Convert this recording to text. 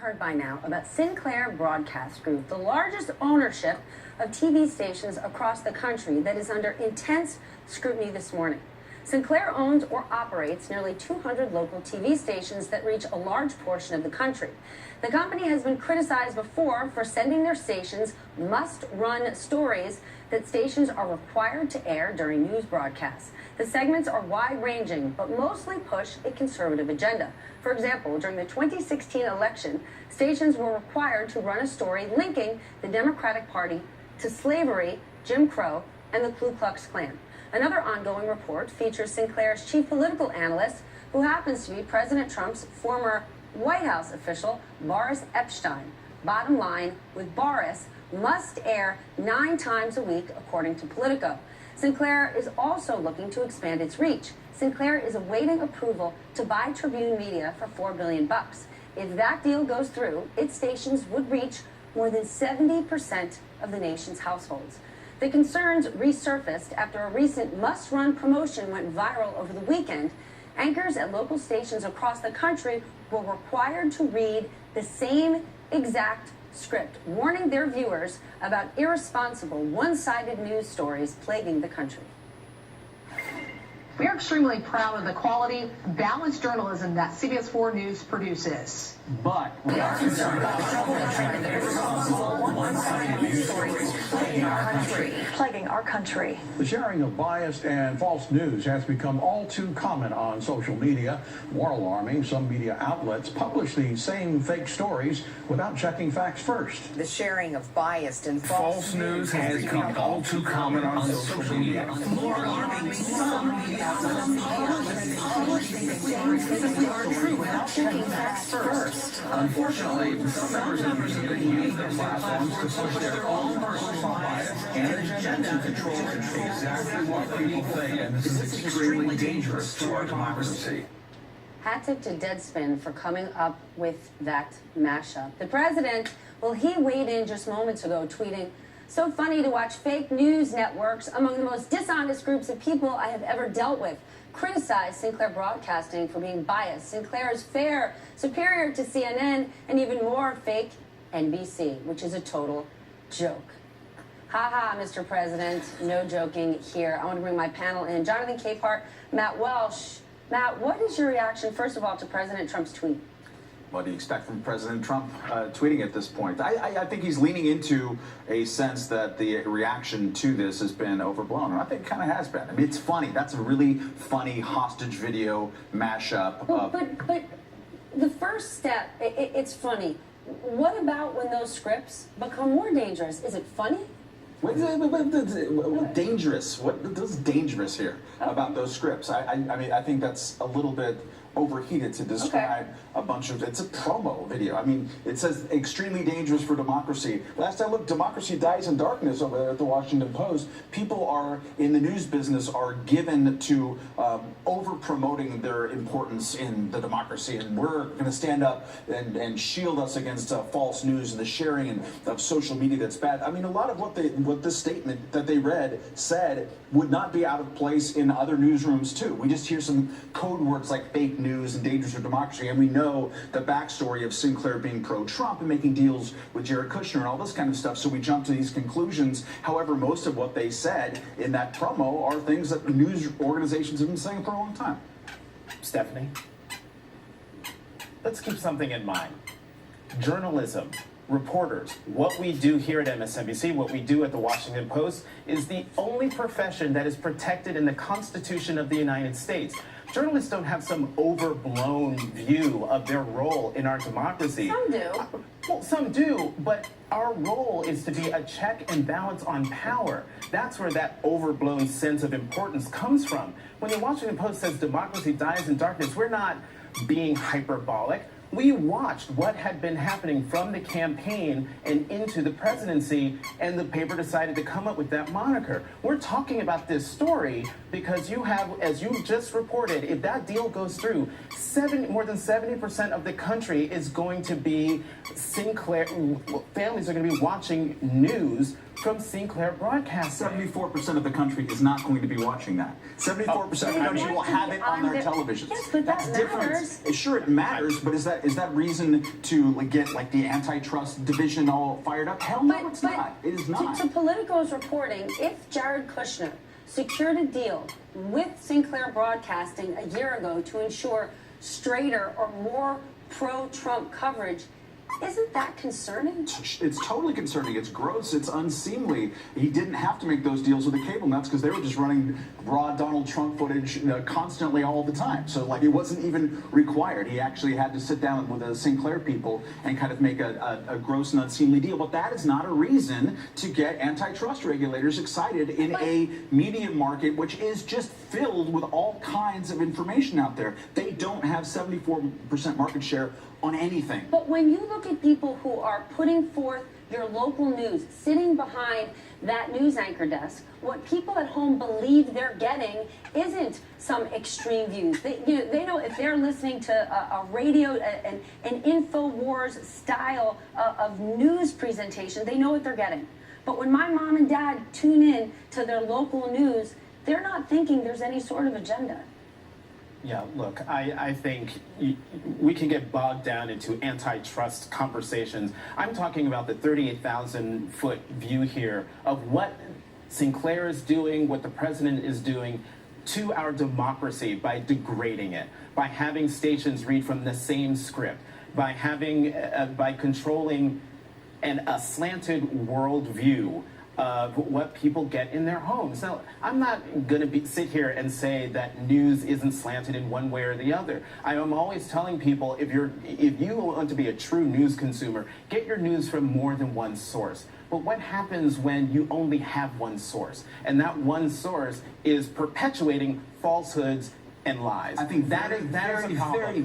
heard by now about Sinclair Broadcast Group, the largest ownership of TV stations across the country that is under intense scrutiny this morning. Sinclair owns or operates nearly 200 local TV stations that reach a large portion of the country. The company has been criticized before for sending their stations must-run stories that stations are required to air during news broadcasts. The segments are wide-ranging, but mostly push a conservative agenda. For example, during the 2016 election, stations were required to run a story linking the Democratic Party to slavery, Jim Crow, and the Ku Klux Klan. Another ongoing report features Sinclair's chief political analyst, who happens to be President Trump's former White House official, Boris Epshteyn. Bottom line, with Boris, must air 9 times a week, according to Politico. Sinclair is also looking to expand its reach. Sinclair is awaiting approval to buy Tribune Media for $4 billion. If that deal goes through, its stations would reach more than 70% of the nation's households. The concerns resurfaced after a recent must-run promotion went viral over the weekend. Anchors at local stations across the country were required to read the same exact script, warning their viewers about irresponsible, one-sided news stories plaguing the country. We are extremely proud of the quality, balanced journalism that CBS 4 News produces. But we are concerned about the trouble and irresponsible, one-sided news stories plaguing our country. The sharing of biased and false news has become all too common on social media. More alarming, some media outlets publish these same fake stories without checking facts first. The sharing of biased and false news has become all too common on social media. More alarming, some media outlets publish these same fake stories without checking facts first. Unfortunately, some members of the media use their platforms to push their own personal bias and agenda to control exactly what people think, and this is extremely dangerous to our democracy. Hat tip to Deadspin for coming up with that mashup. The president, well, he weighed in just moments ago, tweeting, "So funny to watch fake news networks among the most dishonest groups of people I have ever dealt with criticize Sinclair Broadcasting for being biased. Sinclair is fair, superior to CNN, and even more fake NBC, which is a total joke." Ha ha, Mr. President. No joking here. I want to bring my panel in. Jonathan Capehart, Matt Welsh. Matt, what is your reaction, first of all, to President Trump's tweet? What do you expect from President Trump tweeting at this point? I think he's leaning into a sense that the reaction to this has been overblown, and I think it kind of has been. I mean, it's funny. That's a really funny hostage video mashup. Well, but the first step, it's funny. What about when those scripts become more dangerous? Is it funny? What dangerous? What is dangerous here about those scripts? I mean, I think that's a little bit overheated to describe a bunch of, it's a promo video. I mean, it says extremely dangerous for democracy. Last I looked, democracy dies in darkness over there at the Washington Post. People are, in the news business, are given to over-promoting their importance in the democracy, and we're going to stand up and shield us against false news and the sharing of social media that's bad. I mean, a lot of what this statement that they read said would not be out of place in other newsrooms too. We just hear some code words like fake news and dangerous for democracy, and we know the backstory of Sinclair being pro-Trump and making deals with Jared Kushner and all this kind of stuff, so we jump to these conclusions. However, most of what they said in that promo are things that news organizations have been saying for a long time. Stephanie, let's keep something in mind. Journalism, reporters, what we do here at MSNBC, what we do at the Washington Post, is the only profession that is protected in the Constitution of the United States. Journalists don't have some overblown view of their role in our democracy. Some do. Well, some do, but our role is to be a check and balance on power. That's where that overblown sense of importance comes from. When the Washington Post says democracy dies in darkness, we're not being hyperbolic. We watched what had been happening from the campaign and into the presidency, and the paper decided to come up with that moniker. We're talking about this story because you have, as you just reported, if that deal goes through, more than 70% of the country is going to be Sinclair. Families are going to be watching news from Sinclair Broadcasting. 74% of the country is not going to be watching that. 74% of the country will have it on their televisions. Yes, but That's that different. matters. Sure, it matters, but is that reason to get the antitrust division all fired up? Hell no, it's not. It is not. To Politico's reporting, if Jared Kushner secured a deal with Sinclair Broadcasting a year ago to ensure straighter or more pro-Trump coverage, isn't that concerning? It's totally concerning. It's gross. It's unseemly. He didn't have to make those deals with the cable nuts because they were just running raw Donald Trump footage constantly all the time. So it wasn't even required. He actually had to sit down with the Sinclair people and kind of make a gross and unseemly deal. But that is not a reason to get antitrust regulators excited in a media market which is just filled with all kinds of information out there. They don't have 74% market share on anything. But when you look at people who are putting forth your local news, sitting behind that news anchor desk, what people at home believe they're getting isn't some extreme views. They know if they're listening to a radio, an InfoWars style of news presentation, they know what they're getting. But when my mom and dad tune in to their local news, they're not thinking there's any sort of agenda. Yeah, look, I think we can get bogged down into antitrust conversations. I'm talking about the 38,000-foot view here of what Sinclair is doing, what the president is doing to our democracy by degrading it, by having stations read from the same script, by controlling a slanted worldview of what people get in their homes. Now, I'm not going to sit here and say that news isn't slanted in one way or the other. I am always telling people, if you want to be a true news consumer, get your news from more than one source. But what happens when you only have one source? And that one source is perpetuating falsehoods and lies. I think that is a problem.